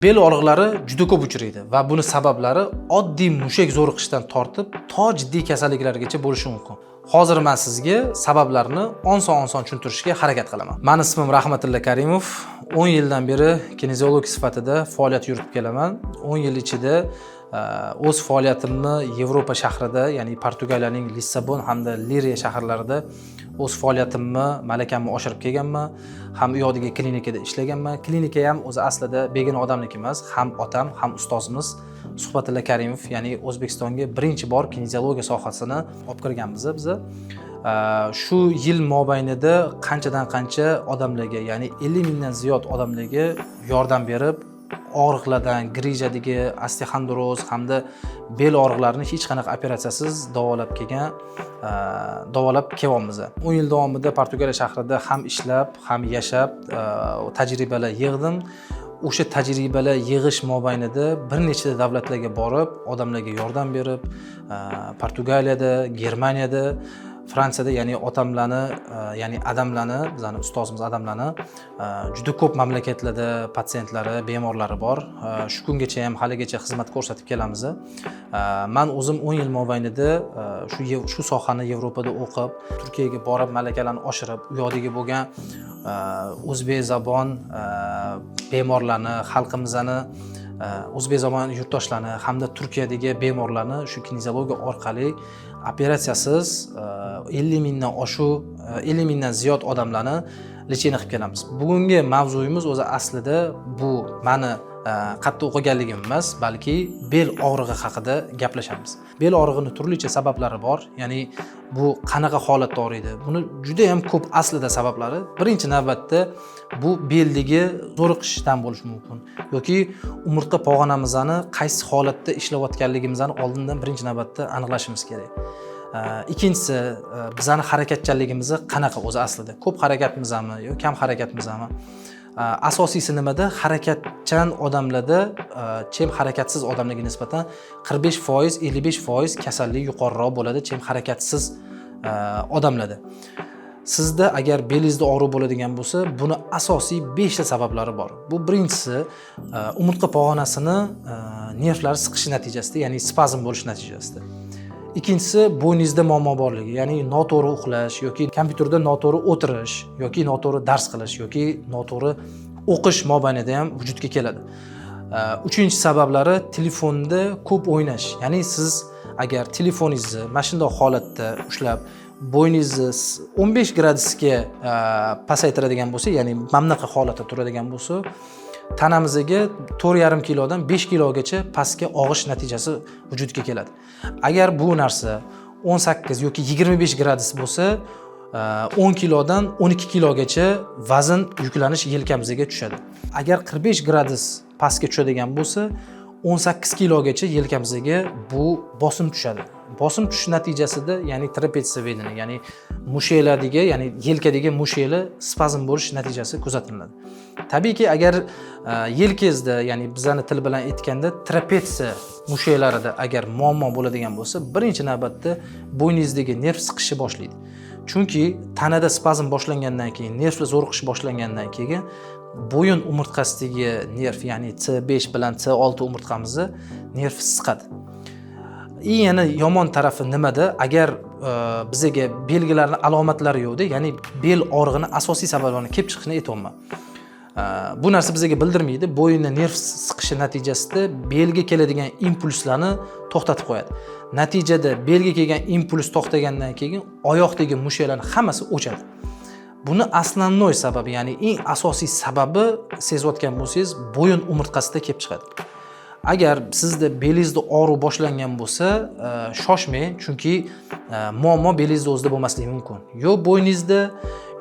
Bel og'riqlari juda ko'p uchraydi va buni sabablari oddiy mushak zo'riqishdan tortib to jiddiy kasalliklargacha bo'lishi mumkin. Hozir men sizga sabablarini oson tushuntirishga harakat qilaman. Mening ismim Rahmatilla Karimov. 10 yildan beri kineziolog sifatida faoliyat yuritib kelaman. 10 yil ichida o'z faoliyatimni Yevropa shahrida, ya'ni Portugaliyaning Lissabon hamda Liriya shaharlarida o'z faoliyatimni, malakamni oshirib kelganman. Ham u yoqdagi klinikada ishlaganman. Klinika ham o'zi aslida begona odamniki emas, ham otam, ham ustozimiz Suhbatilla Karimov, ya'ni O'zbekistonga birinchi bor kineziologiya sohasini olib kirganmiz biz. Shu yil mobaynida qanchadan qancha odamlarga, ya'ni 50 mingdan ziyod odamlarga yordam berib, og'riqlardan, grijadagi osteoxondroz hamda bel og'riqlarini hech qanaqa operatsiyasiz davolab kelyapmiz. 10 yil davomida Portugaliya shahrida ham ishlab, ham yashab, tajribalar yig'dim. O'sha tajribalar yig'ish mobaynida bir nechta davlatlarga borib, odamlarga yordam berib, Portugaliyada, Germaniyada, Fransiyada, ya'ni otamlarni, ya'ni adamlarni, bizning ustozimiz adamlarni juda ko'p mamlakatlarda patsientlari, bemorlari bor. Shu kungacha ham haligacha xizmat ko'rsatib kelamiz. Men o'zim 10 yil mobaynida shu sohani Yevropada o'qib, Turkiyaga borib malakalarni oshirib, u yoqdagi bo'lgan o'zbek zabon bemorlarni, xalqimizni, o'zbek zabon yurtdoshlarni hamda Turkiyadagi bemorlarni shu kineziologiya orqali operatsiyasiz 50 mingdan ziyod odamlarni lecheniya qilib kelamiz. Bugungi mavzuyimiz o'zi aslida bu meni qattiq o'qiganligim emas, balki bel og'rig'i haqida gaplashamiz. Bel og'rig'ining turlicha sabablari bor. Ya'ni bu qanaqa holatda og'riydi? Buni juda ham ko'p aslida sabablari. Birinchi navbatda bu beldagi zo'riqishdan bo'lishi mumkin yoki umurtqa pog'onamizni qaysi holatda ishlayotganligimizni oldindan birinchi navbatda aniqlashimiz kerak. Ikkinchisi, bizning harakatchanligimiz qanaqa o'zi aslida? Ko'p harakatmizmi yoki kam harakatmizmi? Asosiysi nimada? Harakatchan odamlarda chem harakatsiz odamlarga nisbatan 45%, 55% kasallik yuqoriroq bo'ladi chem harakatsiz odamlarda. Sizda agar belingizda og'riq bo'ladigan bo'lsa, buni asosiy 5 ta sabablari bor. Bu birinchisi umurtqa pog'onasini nervlari siqishi natijasida, ya'ni spazm bo'lish natijasida. Ikkinchisi bo'yningizda muammo borligi, ya'ni noto'g'ri uxlash yoki kompyuterda noto'g'ri o'tirish yoki noto'g'ri dars qilish yoki noto'g'ri o'qish mobaynida ham vujudga keladi. Uchinchi sabablari telefonda ko'p o'ynash. Ya'ni siz agar telefoningizni mana shunday holatda ushlab, bo'yningizni 15 gradusga pasaytiradigan bo'lsa, ya'ni mana bunaqa holatda turadigan bo'lsa, tanamizga 4,5 kilodan 5 kilogacha pastga og'ish natijasi vujudga keladi. Agar bu narsa 18 yoki 25 gradus bo'lsa, 10 kilodan 12 kilogacha vazn yuklanish yelkamizga tushadi. Agar 45 gradus pastga tushadigan bo'lsa, 18 kilogacha yelkamizga bu bosim tushadi. Bosim tushish natijasida, ya'ni trapetsiyadagi, ya'ni mushaklardagi, ya'ni yelkadagi mushaklar spazm bo'lish natijasi kuzatiladi. Tabiiyki, agar yelkangizda, ya'ni bizning til bilan aytganda trapetsiya mushaklarida agar muammo bo'ladigan bo'lsa, birinchi navbatda bo'yningizdagi nerv siqishi boshlaydi. Chunki tanada spazm boshlangandan keyin, nervlar zo'riqish boshlangandan keyin bo'yin umurtqasidagi nerv, ya'ni C5 bilan C6 umurtqamizni nerv siqadi. Yana yomon tarafi nimada? Agar bizga belgilarni, alomatlari yo'qda, ya'ni bel og'rig'ini asosiy sabablarini kelib chiqishini aytayapman. Bu narsa bizga bildirmaydi. Bo'yinda nerv siqishi natijasida belga keladigan impulslarni to'xtatib qo'yadi. Natijada belga kelgan impuls to'xtagandan keyin oyoqdagi mushaklarning hammasi o'chadi. Buni aslannoy sababi, ya'ni eng asosiy sababi sezayotgan bo'lsangiz, bo'yin umurtqasida kelib chiqadi. Agar sizda belingizda og'riq boshlangan bo'lsa, shoshmang, chunki muammo belingizda o'zida bo'lmasligi mumkin. Yo bo'yningizda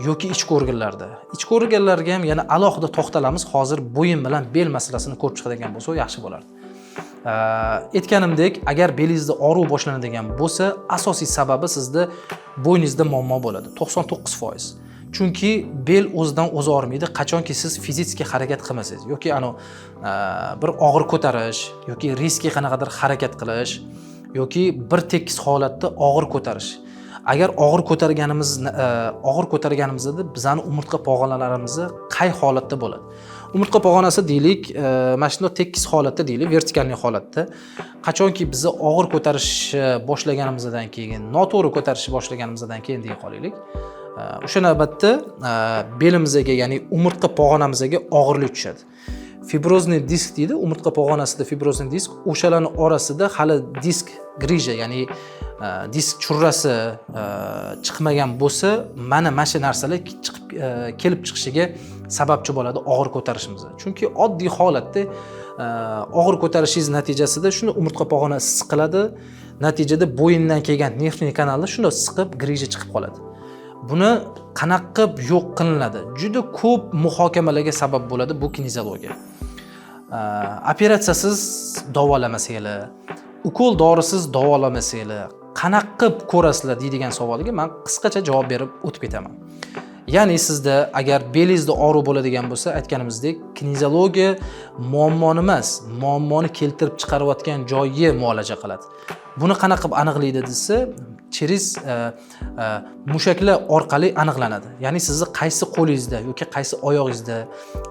yoki ichki organlarda. Ichki organlarga ham yana alohida to'xtalamiz. Hozir bo'yin bilan bel masalasini ko'rib chiqadigan bo'lsa, yaxshi bo'lardi. Aytganimdek, agar belingizda og'riq boshlanadigan bo'lsa, asosiy sababi sizda bo'yningizda muammo bo'ladi. 99%. Chunki bel o'zidan o'zi og'rimaydi qachonki siz fizik harakat qilmasangiz yoki bir og'ir ko'tarish yoki riskli qanaqadir harakat qilish yoki bir tekis holatda og'ir ko'tarish. Agar og'ir ko'targanimizda bizning umurtqa pog'onalarimiz qay holatda bo'ladi? Umurtqa pog'onasi deylik, mana shunday tekis holatda deylik, vertikalniy holatda. Qachonki bizni og'ir ko'tarishni boshlaganimizdan keyin, noto'g'ri ko'tarishni boshlaganimizdan keyin deya qolaylik. O'sha navbatda belimizga, ya'ni umurtqa pog'onamizga og'irlik tushadi. Fibrozniy disk deydi, umurtqa pog'onasida fibrozniy disk, o'shalarning orasida hali disk grija, ya'ni disk churrasi chiqmagan bo'lsa, mana shu narsalar chiqib kelib chiqishiga sababchi bo'ladi og'ir ko'tarishimizga. Chunki oddiy holatda og'ir ko'tarishingiz natijasida shuni umurtqa pog'onasi siqiladi, natijada bo'yindan kelgan nervniy kanallar shunday siqib grija chiqib qoladi. Buni qanaqa qilib yo'q qilinadi? Juda ko'p muhokamalarga sabab bo'ladi bu kinezologiya. Operatsiyasiz davolamasanglar, ukol dorisiz davolamasanglar, qanaqa qilib ko'rasizlar deydigan savolga men qisqacha javob berib o'tib ketaman. Ya'ni sizda agar belingizda og'riq bo'ladigan bo'lsa, aytganimizdek, kinezologiya muammoni emas, muammoni keltirib chiqarayotgan joyni muolaja qiladi. Buni qanaqa qilib aniqlaydi desa, через mushaklar orqali aniqlanadi. Ya'ni sizni qaysi qo'lingizda yoki qaysi oyog'ingizda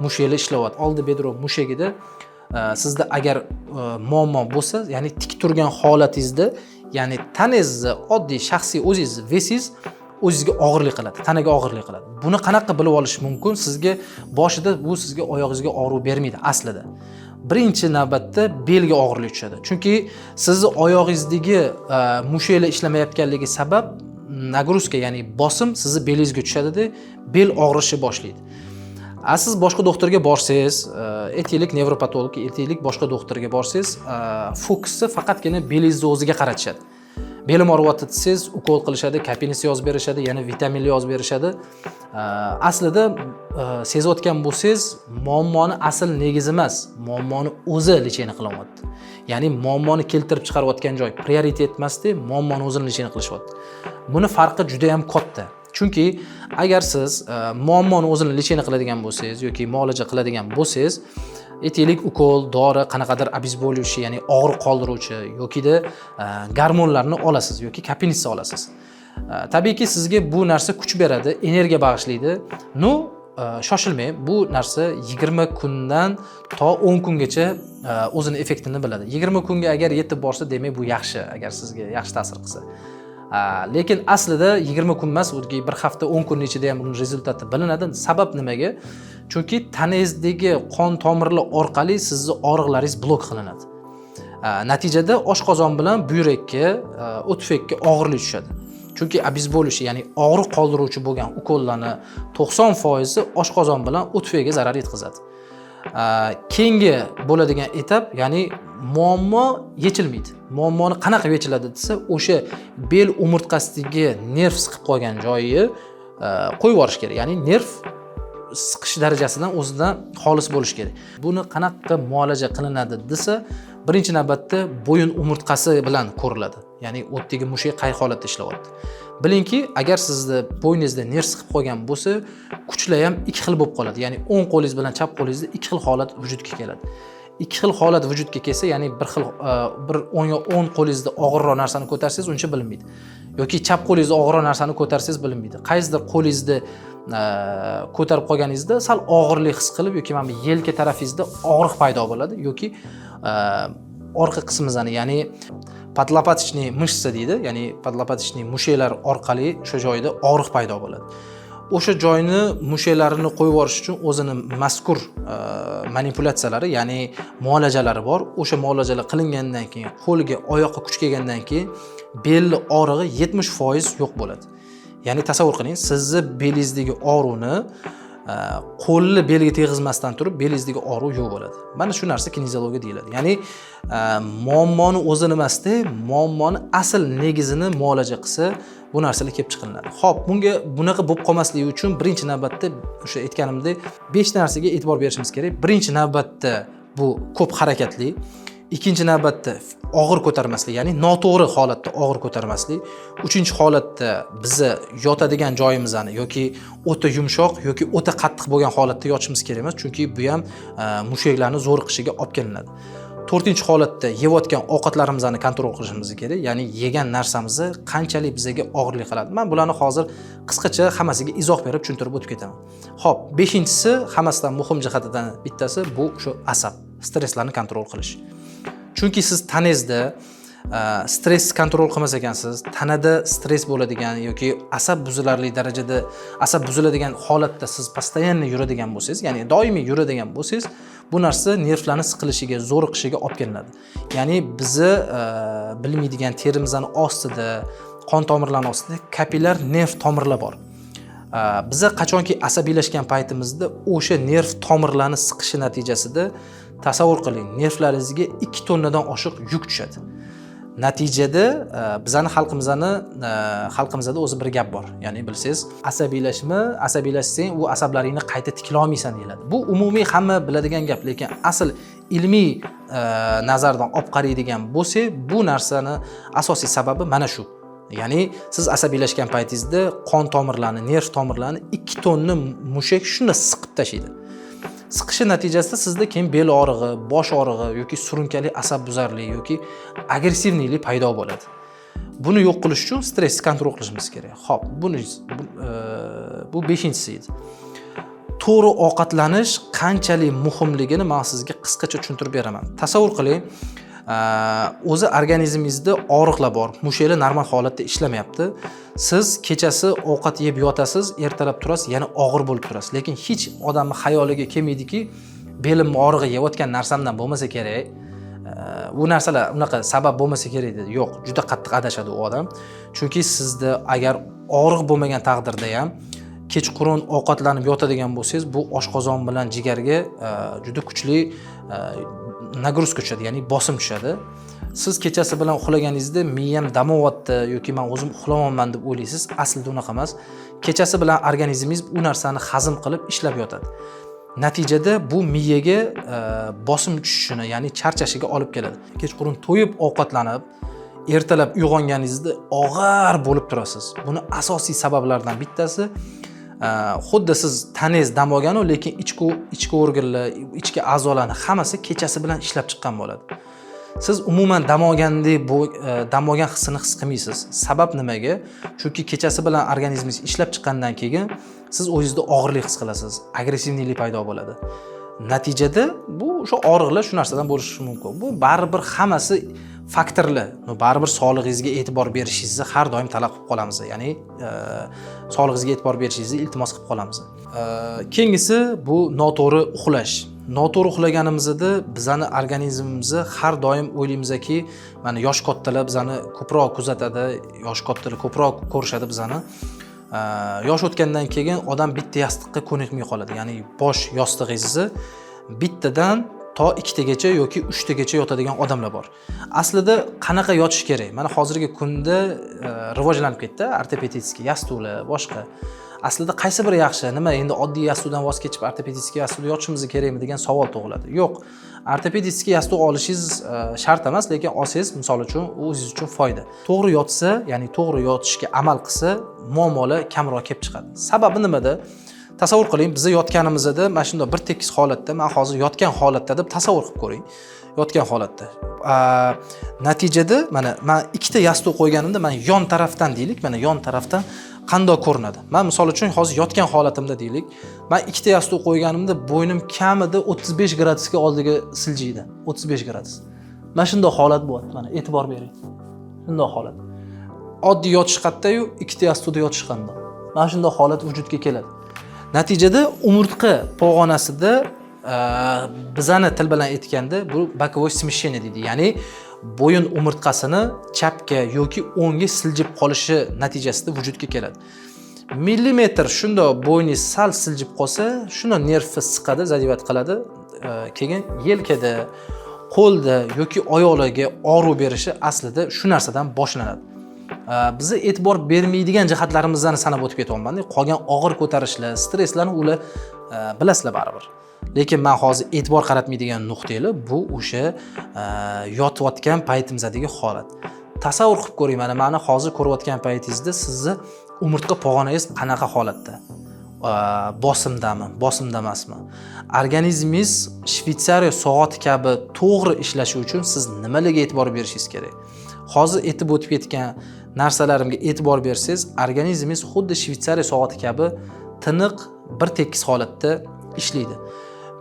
mushaklar ishlayapti. Oldi bedro mushagida sizda agar muammo bo'lsa, ya'ni tik turgan holatingizda, ya'ni tanangizni oddiy shaxsiy o'zingiz vesingiz o'zingizga og'irlik qiladi, tanaga og'irlik qiladi. Buni qanaqa bilib olish mumkin? Sizga boshida bu sizga oyog'ingizga og'riq bermaydi aslida. Birinchi navbatda belga og'irlik tushadi. Chunki sizni oyog'ingizdagi mushaklar ishlamayotganligi sabab nagruzka, ya'ni bosim sizni belingizga tushadi-da, bel og'rishi boshlaydi. Siz boshqa doktorga borsangiz, aytaylik nevropatolog, aytaylik boshqa doktorga borsangiz, fokusi faqatgina belingizni o'ziga qaratishadi. Belim og'riyapti desangiz, ukol qilishadi, kapinisi yozib berishadi, yana vitaminli yozib berishadi. Aslida sezayotgan bo'lsangiz, muammoni asl negizi emas, muammoni o'zi lecheni qilyapti. Ya'ni muammoni keltirib chiqarayotgan joy prioritet emasdi, muammoni o'zini lecheni qilishyapti. Buni farqi juda ham katta. Chunki agar siz muammoni o'zini lecheni qiladigan bo'lsangiz yoki muolaja qiladigan bo'lsangiz, aytaylik ukol, dori, qanaqadir obezbolyuvchi, ya'ni og'riq qoldiruvchi yokida gormonlarni olasiz yoki kapinitsa olasiz. Tabiiyki sizga bu narsa kuch beradi, energiya bag'ishlaydi. Shoshilmang, bu narsa 20 kundan to 10 kungacha o'zini effektini biladi. 20 kunga agar yetib borsa, demak bu yaxshi, agar sizga yaxshi ta'sir qilsa. Lekin aslida 20 kun emas, o'tgan bir hafta 10 kun ichida ham buning rezultati bilinadi. Sabab nimaga? Chunki tanangizdagi qon tomirlar orqali sizni og'riqlaringiz blok qilinadi. Natijada oshqozon bilan buyrakka, o'tfakka og'irlik tushadi. Chunki obezbolyuvchi, ya'ni og'riq qoldiruvchi bo'lgan ukollarning 90% oshqozon bilan o'tfakka zarar yetkazadi. Keyingi bo'ladigan etap, ya'ni muammo yechilmaydi. Muammoni qanaqa yechiladi desa, o'sha bel umurtqasidagi nerv siqib qolgan joyi qo'yib yuborish kerak. Ya'ni nerv siqish darajasidan o'zidan xolis bo'lish kerak. Buni qanaqa muolaja qilinadi desa, birinchi navbatda bo'yin umurtqasi bilan ko'riladi. Ya'ni o'tdagi mushak qay holatda ishlayapti. Bilingki, agar sizni bo'yningizda nerv siqib qolgan bo'lsa, kuchlar ham ikki xil bo'lib qoladi. Ya'ni o'ng qo'lingiz bilan chap qo'lingizda ikki xil holat vujudga keladi. Ikki xil holat vujudga kelsa, ya'ni bir xil bir o'ng qo'lingizda og'irroq narsani ko'tarsangiz, uncha bilinmaydi. Yoki chap qo'lingizda og'irroq narsani ko'tarsangiz bilinmaydi. Qaysidir qo'lingizda ko'tarib qolganingizda sal og'irlik his qilib yoki mana bu yelka tarafingizda og'riq paydo bo'ladi yoki orqa qismingizdan, ya'ni podlopatnichniy mышца deydi, ya'ni podlopatnichniy mushaklar orqali o'sha joyda og'riq paydo bo'ladi. O'sha joyni mushaklarini qo'yib yuborish uchun o'zini mazkur manipulyatsiyalari, ya'ni muolajalari bor. O'sha muolajalar qilingandan keyin, qo'lga, oyoqqa kuch kelgandan keyin bel og'rig'i 70% yo'q bo'ladi. Ya'ni tasavvur qiling, sizni belingizdagi og'riqni qo'lni belga tegizmasdan turib belingizdagi og'riq yo'q bo'ladi. Mana shu narsa kinezologiya deyiladi. Ya'ni muammoni o'zini emasda, muammoni asl negizini muolaja qilsa, bu narsalar kelib chiqariladi. Xo'p, bunga bunaqa bo'lib qolmasligi uchun birinchi navbatda o'sha aytganimdek 5 narsaga e'tibor berishimiz kerak. Birinchi navbatda bu ko'p harakatli, ikkinchi navbatda og'ir ko'tarmaslik, ya'ni noto'g'ri holatda og'ir ko'tarmaslik. Uchinchi holatda bizni yotadigan joyimizni yoki o'ta yumshoq yoki o'ta qattiq bo'lgan holatda yotishimiz kerak emas, chunki bu ham mushaklarni zo'riqishiga olib kelinadi. To'rtinchi holatda yeyotgan ovqatlarimizni kontrol qilishimiz kerak. Ya'ni yegan narsamizni qanchalik bizga og'irlik qiladi. Men bularni hozir qisqacha hammasiga izoh berib tushuntirib o'tib ketaman. Xo'p, beshinchisi hammasidan muhim jihatidan bittasi bu shu asab, stresslarni kontrol qilish. Chunki siz tanangizda stress kontrol qilmas ekansiz, tanada stress bo'ladigan yoki asab buziladigan darajada asab buziladigan holatda siz постоянно yuradigan bo'lsangiz, ya'ni doimiy yuradigan bo'lsangiz, bu narsa nervlarni siqilishiga, zo'riqishiga olib keladi. Ya'ni bizni bilmaydigan terimizning ostida, qon tomirlarining ostida kapillar nerv tomirlar bor. Biza qachonki asabiylashgan paytimizda o'sha nerv tomirlarni siqishi natijasida tasavvur qiling, nervlaringizga 2 tonnadan oshiq yuk tushadi. Natijada bizani xalqimizda o'zi bir gap bor. Ya'ni bilsangiz, asabiylashsang, u asablaringni qayta tiklay olmaysan deyiladi. Bu umumiy hamma biladigan gap, lekin asl ilmiy nazardan olib qaraydigan bo'lsak, bu narsani asosiy sababi mana shu. Ya'ni siz asabiylashgan paytingizda qon tomirlarini, nerv tomirlarini 2 tonna mushak shunda siqib tashlaydi. Siqishi natijasida sizda keyin bel og'rig'i, bosh og'rig'i yoki surunkali asab buzarlik yoki agressivlik paydo bo'ladi. Buni yo'q qilish uchun stressni kontrol qilishimiz kerak. Xo'p, bu 5-inchisi edi. To'g'ri ovqatlanish qanchalik muhimligini men sizga qisqacha tushuntirib beraman. Tasavvur qiling, o'zi organizmingizda og'riqlar bor, mushaklar normal holatda ishlamayapti. Siz kechasi ovqat yeb yotasiz, ertalab turasiz, yana og'ir bo'lib turasiz. Lekin hech odamning xayoliga kelmaydiki, belim og'rig'i yeyotgan narsamdan bo'lmasa kerak. Bu narsalar unaqa sabab bo'lmasa kerak dedi. Yo'q, juda qattiq adashadi u odam. Chunki sizda agar og'riq bo'lmagan taqdirda ham kechqurun ovqatlanib yotadigan bo'lsangiz, bu oshqozon bilan jigarga juda kuchli nagruzka tushadi, ya'ni bosim tushadi. Siz kechasi bilan uxlaganingizda miyam damovyapti yoki men o'zim uxlamayman deb o'ylaysiz. Aslida unaqa emas. Kechasi bilan organizmingiz u narsani hazm qilib ishlab yotadi. Natijada bu miyaga bosim tushishini, ya'ni charchashiga olib keladi. Kechqurun to'yib ovqatlanib, ertalab uyg'onganingizda og'ir bo'lib turasiz. Buni asosiy sabablardan bittasi xuddi siz tanangiz dam olganu, lekin ichki organlar, ichki a'zolarni hammasi kechasi bilan ishlab chiqqan bo'ladi. Siz umuman dam olgan hissini his qilmaysiz. Sabab nimaga? Chunki kechasi bilan organizmingiz ishlab chiqqandan keyin siz o'zingizda og'irlik his qilasiz, agressivlik paydo bo'ladi. Natijada bu o'sha og'riqlar shu narsadan bo'lishi mumkin. Bu baribir hammasi faktorlar. Baribir sog'lig'ingizga e'tibor berishingizni har doim talab qilib qolamiz. Ya'ni sog'lig'ingizga e'tibor berishingizni iltimos qilib qolamiz. Keyingisi bu noto'g'ri uxlash. Noto'g'ri uxlaganimizda bizani organizmimizni har doim o'ylaymizki, mana yosh kattalar bizani ko'proq kuzatadi, yosh kattalar ko'proq ko'rishadi bizani. Yosh o'tgandan keyin odam bitta yostiqqa ko'nikmay qoladi. Ya'ni bosh yostig'ingizni bittadan to 2 tagacha yoki 3 tagacha yotadigan odamlar bor. Aslida qanaqa yotish kerak? Mana hozirgi kunda rivojlanib ketdi, ortopedический yostiqlar, boshqa. Aslida qaysi biri yaxshi? Nima endi oddiy yostiqdan voz kechib ortopedический yostiqda yotishimiz kerakmi degan savol tug'iladi. Yo'q. Ortopedический yostiq olishingiz shart emas, lekin olsangiz, misol uchun, o'zingiz uchun foyda. To'g'ri yotsa, ya'ni to'g'ri yotishga amal qilsa, muammolar kamroq kelib chiqadi. Sababi nimada? Tasavvur qiling, biz yotganimizda mana shunday bir tekis holatda, men hozir yotgan holatda deb tasavvur qilib ko'ring. Yotgan holatda. Natijada mana men 2 ta yostiq qo'yganimda, men yon tarafdan deylik, mana yon tarafdan qanday ko'rinadi? Men misol uchun hozir yotgan holatimda deylik, men 2 ta yostiq qo'yganimda bo'ynim kamida 35 gradusga oldiga siljiydi. 35 gradus. Mana shunday holat bo'lyapti. Mana e'tibor bering. Shunday holat. Oddiy yotish qatda-yu 2 ta yostiqda yotish qanday? Mana shunday holat vujudga keladi. Natijada umurtqa pog'onasida bizani til bilan aytganda bu боковое смещение deydi. Ya'ni bo'yin umurtqasini chapga yoki o'ngga siljib qolishi natijasida vujudga keladi. Millimetr shunda bo'yningiz sal siljib qolsa, shuni nervni siqadi, zadevat qiladi. Keyin yelkada, qo'lda yoki oyoqlarga og'riq berishi aslida shu narsadan boshlanadi. Bizni e'tibor bermaydigan jihatlarimizni sanab o'tib ketyapman. Qolgan og'ir ko'tarishlar, stresslarni ular bilasizlar baribir. Lekin men hozir e'tibor qaratmaydigan nuqtalar bu o'sha yotayotgan paytimizdagi holat. Tasavvur qilib ko'ring, mana hozir ko'rayotgan paytingizda sizni umurtqa pog'onangiz qanaqa holatda? bosimda emasmi? Organizmingiz Shvetsariya soati kabi to'g'ri ishlashi uchun siz nimalarga e'tibor berishingiz kerak? Hozir aytib o'tib ketgan narsalarimga e'tibor bersangiz, organizmingiz xuddi Shvetsariya soati kabi tiniq, bir tekis holatda ishlaydi.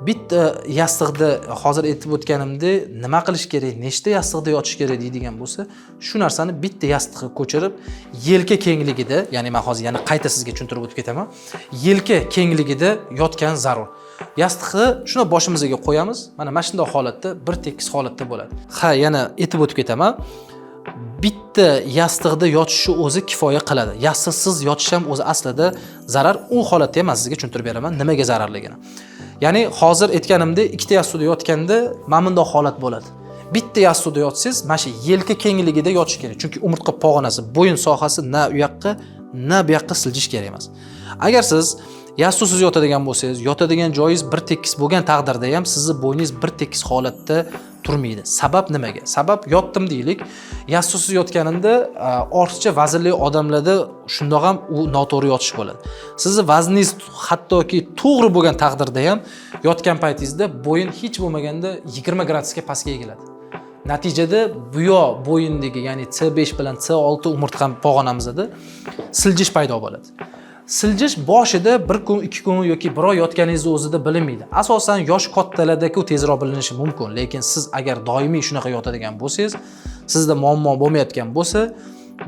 Bitta yostiqda hozir aytib o'tganimdek, nima qilish kerak, nechta yostiqda yotish kerak deydigan bo'lsa, shu narsani bitta yostiqqa ko'chirib, yelka kengligida, ya'ni men hozir yana qayta sizga tushuntirib o'tib ketaman. Yelka kengligida yotgan zarur. Yostiqni shuna boshimizga qo'yamiz. Mana shunday holatda, bir tekis holatda bo'ladi. Ha, yana aytib o'tib ketaman. Bitta yostiqda yotishni o'zi kifoya qiladi. Yostiqsiz yotish ham o'zi aslida zarar. U holatda ham men sizga tushuntirib beraman, nimaga zararligini. Ya'ni hozir aytganimdek, ikkita yostiqda yotganda mana bunday holat bo'ladi. Bitta yostiqda yotsangiz, mana shu yelka kengligida yotish kerak. Chunki umurtqa pog'onasi, bo'yin sohasi na u yoqqa, na bu yoqqa siljish kerak emas. Agar siz yostiqsiz yotadigan bo'lsangiz, yotadigan joyingiz bir tekis bo'lgan taqdirda ham sizni bo'yningiz bir tekis holatda turmaydi. Sabab nimaga? Sabab yotdim deylik, yostiqsiz yotganimda ortiqcha vaznli odamlarda shundoq ham u noto'g'ri yotish bo'ladi. Sizni vazningiz hattoki to'g'ri bo'lgan taqdirda ham yotgan paytingizda bo'yin hech bo'lmaganda 20 gradusga pastga egiladi. Natijada bu yoq bo'yindagi, ya'ni C5 bilan C6 umurtqa pog'onamizda siljish paydo bo'ladi. Siljish boshida bir kun, 2 kun yoki bir oy yotganingizni o'zida bilinmaydi. Asosan yosh kattalarda-ku tezroq bilinishi mumkin, lekin siz agar doimiy shunaqa yotadigan bo'lsangiz, sizda muammo bo'lmayotgan bo'lsa,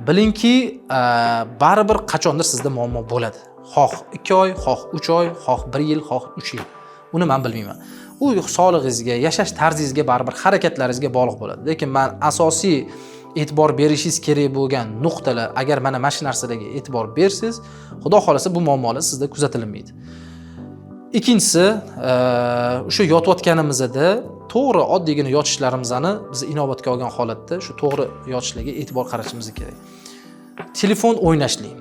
bilingki, baribir qachondir sizda muammo bo'ladi. Xoh 2 oy, xoh 3 oy, xoh 1 yil, xoh 3 yil. Uni men bilmayman. U sog'lig'ingizga, yashash tarzingizga, baribir harakatlaringizga bog'liq bo'ladi. Lekin men asosiy e'tibor berishingiz kerak bo'lgan nuqtalar, agar mana shu narsalarga e'tibor bersangiz, xudo xolasa bu muammolar sizda kuzatilmaydi. Ikkinchisi, o'sha yotayotganimizda to'g'ri oddiygina yotishlarimizni biz inobatga olgan holatda shu to'g'ri yotishlarga e'tibor qaratishimiz kerak. Telefon o'ynashlik.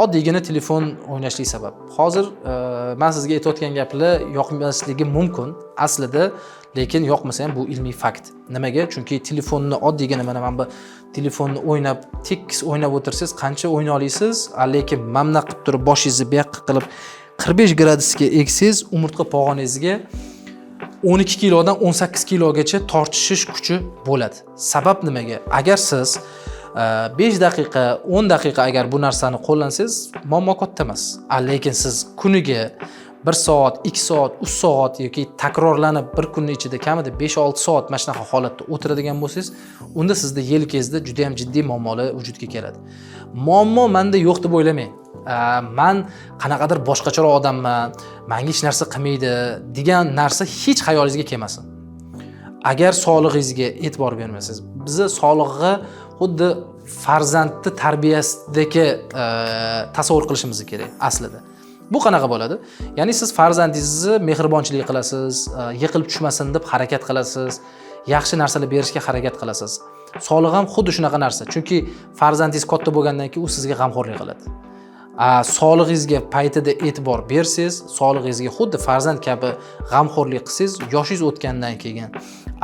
Oddiygina telefon o'ynashlik sabab. Hozir men sizga aytayotgan gaplar yoqmasligi mumkin aslida, lekin yoqmasa ham bu ilmiy fakt. Nimaga? Chunki telefonni oddiygina mana bu telefonni o'ynab, tekis o'ynab o'tirsangiz, qancha o'yna olasiz, lekin mamna qilib turib boshingizni bu yoqqa qilib 45 gradusga egsangiz, umurtqa pog'onangizga 12 kilodan 18 kilogacha tortishish kuchi bo'ladi. Sabab nimaga? Agar siz 5 daqiqa, 10 daqiqa agar bu narsani qo'llansangiz, muammo katta emas. Lekin siz kuniga 1 soat, 2 soat, 3 soat yoki takrorlanib bir kunning ichida kamida 5-6 soat mana shunaqa holatda o'tiradigan bo'lsangiz, unda sizda yelkangizda juda ham jiddiy muammolar vujudga keladi. Muammo menda yo'q deb o'ylamang. Men qanaqadir boshqacharoq odamman, menga hech narsa qilmaydi degan narsa hech xayolingizga kelmasin. Agar sog'lig'ingizga e'tibor bermasangiz, bizni sog'lig'iga xuddi farzandni tarbiyasidagi tasavvur qilishimiz kerak aslida. Bu qanaqa bo'ladi? Ya'ni siz farzandingizni mehribonchilik qilasiz, yiqilib tushmasin deb harakat qilasiz, yaxshi narsalar berishga harakat qilasiz. Sog'liq ham xuddi shunaqa narsa. Chunki farzandingiz katta bo'lgandan keyin u sizga g'amxo'rlik qiladi. Sog'lig'ingizga paytida e'tibor bersangiz, sog'lig'ingizga xuddi farzand kabi g'amxo'rlik qilsangiz, yoshingiz o'tgandan keyin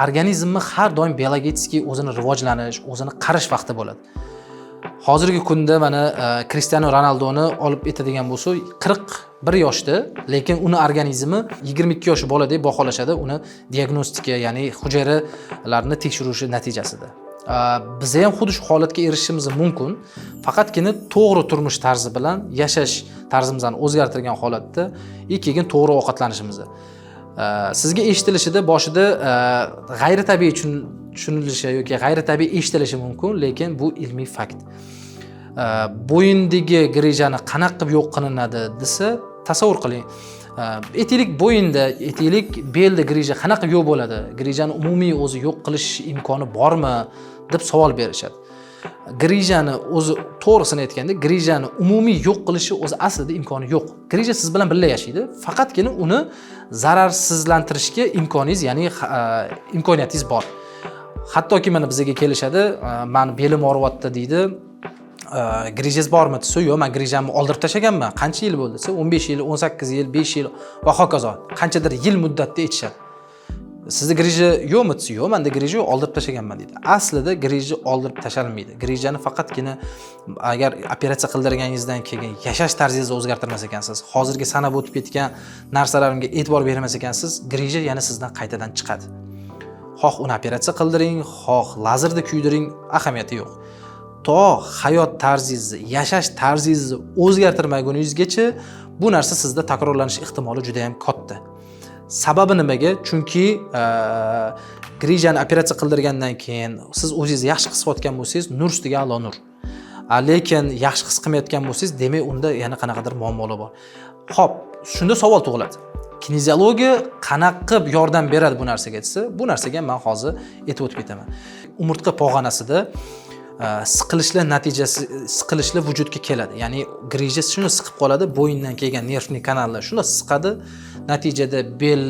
organizmni har doim biologik o'zini rivojlanish, o'zini qarish vaqti bo'ladi. Hozirgi kunda mana Cristiano Ronaldoni olib aytadigan bo'lsa, 41 yoshda, lekin uni organizmi 22 yosh bola deb baholashadi, uni diagnostika, ya'ni hujayralarni tekshirishi natijasida. Biz ham xuddi shu holatga erishishimiz mumkin. Faqatgina to'g'ri turmush tarzi bilan yashash tarzimizni o'zgartirgan holatda keyin to'g'ri ovqatlanishimiz. Sizga eshitilishida boshida g'ayritabiiy tushunilishi yoki g'ayritabiiy eshitilishi mumkin, lekin bu ilmiy fakt. Bo'yindagi grijani qanaqa qilib yo'q qilinadi desa, tasavvur qiling. Aytaylik bo'yinda, aytaylik belda grija qanaqa yo'q bo'ladi? Grijani umumiy o'zi yo'q qilish imkoni bormi deb savol berishadi. Grijani o'zi to'g'risini aytganda, grijani umumiy yo'q qilishi o'zi aslida imkoni yo'q. Grija siz bilan birga yashaydi, faqatgina uni zararsizlantirishga imkoningiz, ya'ni imkoniyatingiz bor. Hattoki mana bizga kelishadi, meni belim og'riyapti deydi. Grijangiz bormi desa, yo'q, men grijamni oldirib tashlaganman. Qancha yil bo'ldi desa, 15 yil, 18 yil, 5 yil va hokazo. Qanchadir yil muddatda aytishadi. sizda grija yo'qmi desa, yo'q, menda grija oldirib tashlaganman deydi. Aslida grija oldirib tashalmaydi. Grijani faqatgina agar operatsiya qildirganingizdan keyin yashash tarzingizni o'zgartirmas ekansiz, hozirgi sanab o'tib ketgan narsalarimga e'tibor bermas ekansiz, grija yana sizdan qaytadan chiqadi. Xoh uni operatsiya qildiring, xoh lazerda kuydiring, ahamiyati yo'q. To hayot tarzingizni, yashash tarzingizni o'zgartirmaguningizgacha bu narsa sizda takrorlanish ehtimoli juda ham katta. Sababi nimaga? Chunki grijani operatsiya qildirgandan keyin siz o'zingizni yaxshi his qilayotgan bo'lsangiz, nur ustiga a'lo nur. Lekin yaxshi his qilmayotgan bo'lsangiz, demak unda yana qanaqadir muammolar bor. Xo'p, shunda savol tug'iladi. Kineziologiya qanaqa qilib yordam beradi bu narsaga desa, bu narsaga men hozir aytib o'tib ketaman. Umurtqa pog'onasida siqilishlar natijasi siqilishlar vujudga keladi. Ya'ni grija shuni siqib qoladi, bo'yindan kelgan nervni kanallar shuni siqadi. Natijada bel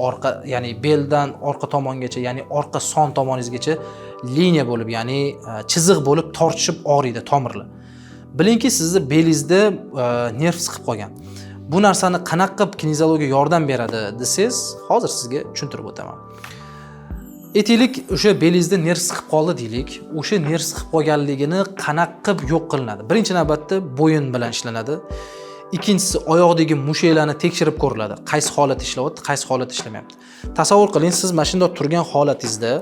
orqa, ya'ni beldan orqa tomongacha, ya'ni orqa son tomoningizgacha liniya bo'lib, ya'ni chiziq bo'lib tortishib og'riydi tomirlar. Bilingki, sizni belingizda nerv siqib qolgan. Bu narsani qanaqa qilib kineziologiya yordam beradi desangiz, hozir sizga tushuntirib o'taman. Aytaylik, o'sha belingizda nerv siqib qoldi deylik. O'sha nerv siqib qolganligini qanaqa qilib yo'q qilinadi? Birinchi navbatda bo'yin bilan ishlanadi. Ikkinchisi oyoqdagi mushaklarni tekshirib ko'riladi. Qaysi holat ishlayapti, qaysi holat ishlamayapti. Tasavvur qiling, siz mashina turgan holatingizda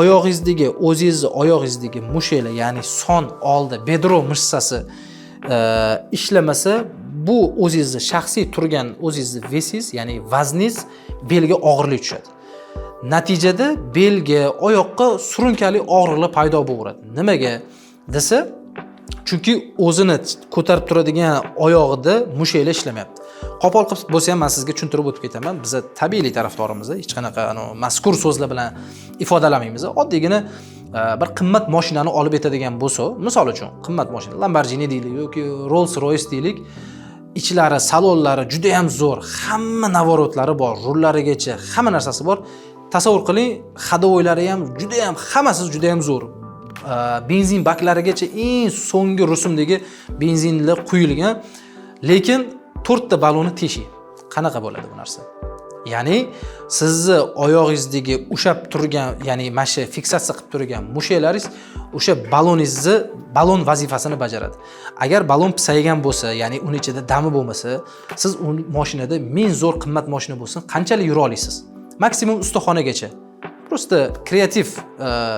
oyog'ingizdagi, o'zingizni oyog'ingizdagi mushaklar, ya'ni son oldi, bedro mishsasi ishlamasa, bu o'zingizni shaxsiy turgan o'zingizni vesingiz, ya'ni vazningiz belga og'irlik tushadi. Natijada belga, oyoqqa surunkali og'riqlar paydo bo'laveradi. Nimaga desa, chunki o'zini ko'tarib turadigan oyog'ida mushaklar ishlamayapti. Qo'pol qilib bo'lsa ham men sizga tushuntirib o'tib ketaman. Biz tabiiylik tarafdorimiz, hech qanaqa mazkur so'zlar bilan ifodalamaymiz. Oddiygina bir qimmat mashinani olib etadigan bo'lsa, misol uchun qimmat mashina, Lamborghini deylik yoki Rolls-Royce deylik, ichlari, salonlari juda ham zo'r, hamma navorotlari bor, rullarigacha hamma narsasi bor. Tasavvur qiling, hadovoylari ham juda ham, hammasi juda ham zo'r. Benzin baklarigacha eng so'nggi rusumdagi benzinlar quyilgan, lekin 4 ta baloni teshik. Qanaqa bo'ladi bu narsa? Ya'ni sizni oyog'ingizdagi ushab turgan, ya'ni mana fiksatsiya qilib turgan mushaklaringiz o'sha balon vazifasini bajaradi. Agar balon pisaygan bo'lsa, ya'ni uning ichida dami bo'lmasa, siz u mashinada ming zo'r qimmat mashina bo'lsin, qanchalik yura olasiz? Maksimum ustaxonagacha. Prosta kreativ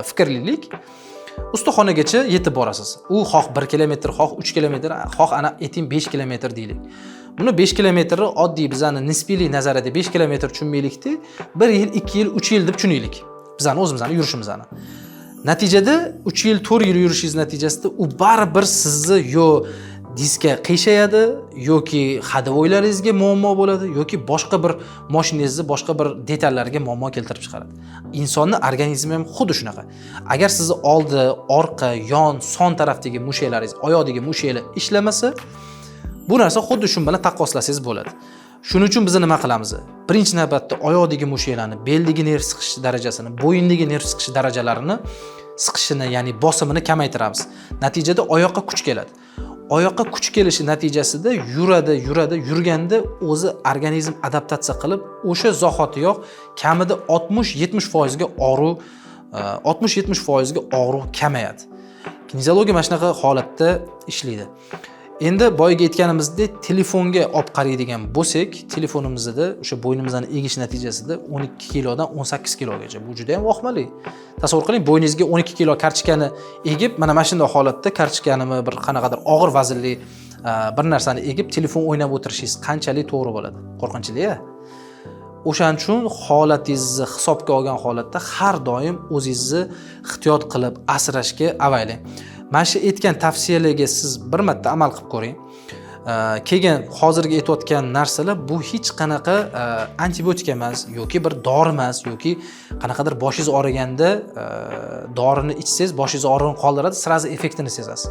fikrlilik. Ustaxonagacha yetib borasiz. U xoh 1 kilometr, xoh 3 kilometr, xoh ana ayting 5 kilometr deylik. Buni 5 kilometrni oddiy bizani nisbiylik nazarida 5 kilometr tushunmaylikda, 1 yil, 2 yil, 3 yil deb tushunaylik. Bizani o'zimizni yurishimizni. Natijada 3 yil, 4 yil yurishingiz natijasida u baribir sizni yo diskga qiyshayadi, yoki hadovoylaringizga muammo bo'ladi, yoki boshqa bir mashinangizni boshqa bir detallarga muammo keltirib chiqaradi. Insonning organizmi ham xuddi shunaqa. Agar sizni oldi, orqa, yon, son tarafdagi mushaklaringiz, oyoqdagi mushaklar ishlamasa, bu narsa xuddi shu bilan taqqoslasangiz bo'ladi. Shuning uchun biz nima qilamiz? Birinchi navbatda oyoqdagi mushaklarni, beldagi nerv siqish darajasini, bo'yindagi nerv siqish darajalarini siqishini, ya'ni bosimini kamaytiramiz. Natijada oyoqqa kuch keladi. Oyoqqa kuch kelishi natijasida yurganda o'zi organizm adaptatsiya qilib, o'sha zahotiyoq kamida 60-70% ga og'riq 60-70% ga og'riq kamayadi. Kineziologiya mana shunaqa holatda ishlaydi. Endi boyaga aytganimizdek, telefonga olib qaraydigan bo'lsak, telefonimizda o'sha bo'ynimizni egish natijasida 12 kilodan 18 kilogacha. Bu juda ham vahimali. Tasavvur qiling, bo'yningizga 12 kilo karchikani egib, mana shunday holatda karchikanimi bir qanaqadir og'ir vaznli bir narsani egib telefon o'ynab o'tirishingiz qanchalik to'g'ri bo'ladi? Qo'rqinchli-a? O'shaning uchun holatingizni hisobga olgan holatda har doim o'zingizni ehtiyot qilib asrashga avaylang. Mana shu aytgan tavsiyalarga siz bir marta amal qilib ko'ring. Keyin hozirgi aytayotgan narsalar bu hech qanaqa antibiotik emas yoki bir dori emas yoki qanaqadir boshingiz og'riganda dorini ichsangiz boshingiz og'rig'ini qoldiradi, sirazi effektini sezasiz.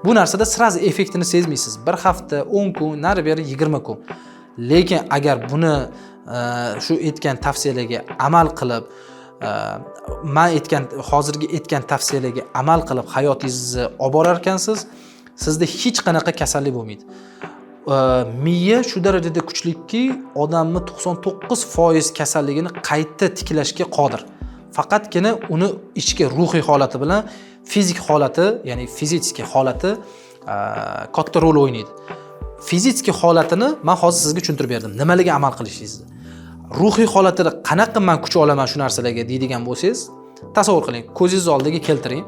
Bu narsada sirazi effektini sezmaysiz. Bir hafta, 10 kun, nari beri 20 kun. Lekin agar buni shu aytgan tavsiyalarga amal qilib, hozirgi aytgan tavsiyalarga amal qilib hayotingizni olib borar ekansiz, sizda hech qanaqa kasallik bo'lmaydi. miya shu darajada kuchliki, odamni 99% kasalligini qayta tiklashga qodir. Faqatgina uni ichki ruhiy holati bilan fizik holati, ya'ni fizический holati katta rol o'ynaydi. Fizический holatini men hozir sizga tushuntirib berdim. Nimalarga amal qilishingizni. Ruhiy holatida qanaqa men kuch olaman shu narsalarga deydigan bo'lsangiz, tasavvur qiling, ko'zingiz oldiga keltiring.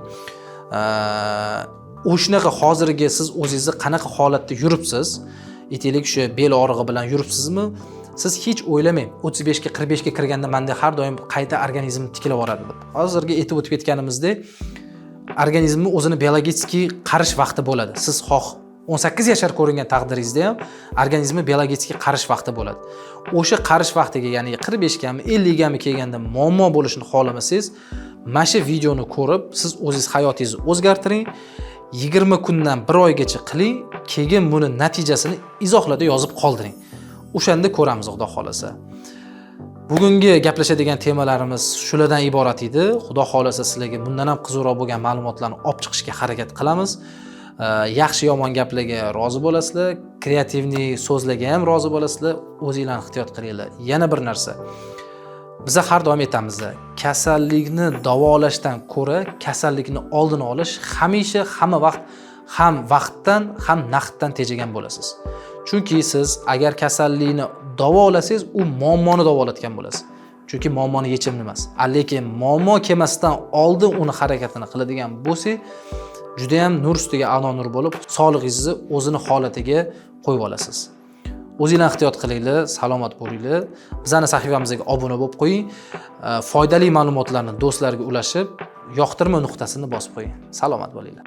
O'shnaqa hozirgi siz o'zingizni qanaqa holatda yuribsiz? Aytaylik, shu bel og'rig'i bilan yuribsizmi? Siz hech o'ylamang, 35 ga 45 ga kirganda menda har doim qayta organizm tikilib boradi deb. Hozirgi aytib o'tib ketganimizdek, organizmni o'zini biologik qarish vaqti bo'ladi. Siz xoh 18 yashar ko'ringan taqdiringizda ham organizmi biologik qarish vaqti bo'ladi. O'sha qarish vaqtiga, ya'ni 45 gami, 50 gami kelganda muammo bo'lishini xohlamasangiz, mana shu videoni ko'rib, siz o'zingiz hayotingizni o'zgartiring. 20 kundan 1 oygacha qiling, keyin buni natijasini izohlarda yozib qoldiring. O'shanda ko'ramiz, Xudo xolasa. Bugungi gaplashadigan temalarimiz shulardan iborat edi. Xudo xolasa sizlarga bundan ham qiziqroq bo'lgan ma'lumotlarni olib chiqishga harakat qilamiz. Yaxshi yomon gaplarga rozi bo'lasizlar, kreativniy so'zlarga ham rozi bo'lasizlar. O'zingizlarni ehtiyot qilinglar. Yana bir narsa. Biz har doim aytamiz, kasallikni davolashdan ko'ra kasallikni oldini olish hamisha hamma vaqt ham vaqtdan ham naqddan tejagan bo'lasiz. Chunki siz agar kasallikni davolasangiz, u muammoni davolatgan bo'lasiz. Chunki muammoni yechimi emas. Lekin muammo kelmasdan oldin uni harakatini qiladigan bo'lsangiz, juda ham nur ustiga a'lo nur bo'lib, sog'lig'ingizni o'zini holatiga qo'yib olasiz. O'zingizlarni ehtiyot qilinglar, salomat bo'linglar. Bizning sahifamizga obuna bo'lib qo'ying. Foydali ma'lumotlarni do'stlarga ulashib, yoqtirma nuqtasini bosib qo'ying. Salomat bo'linglar.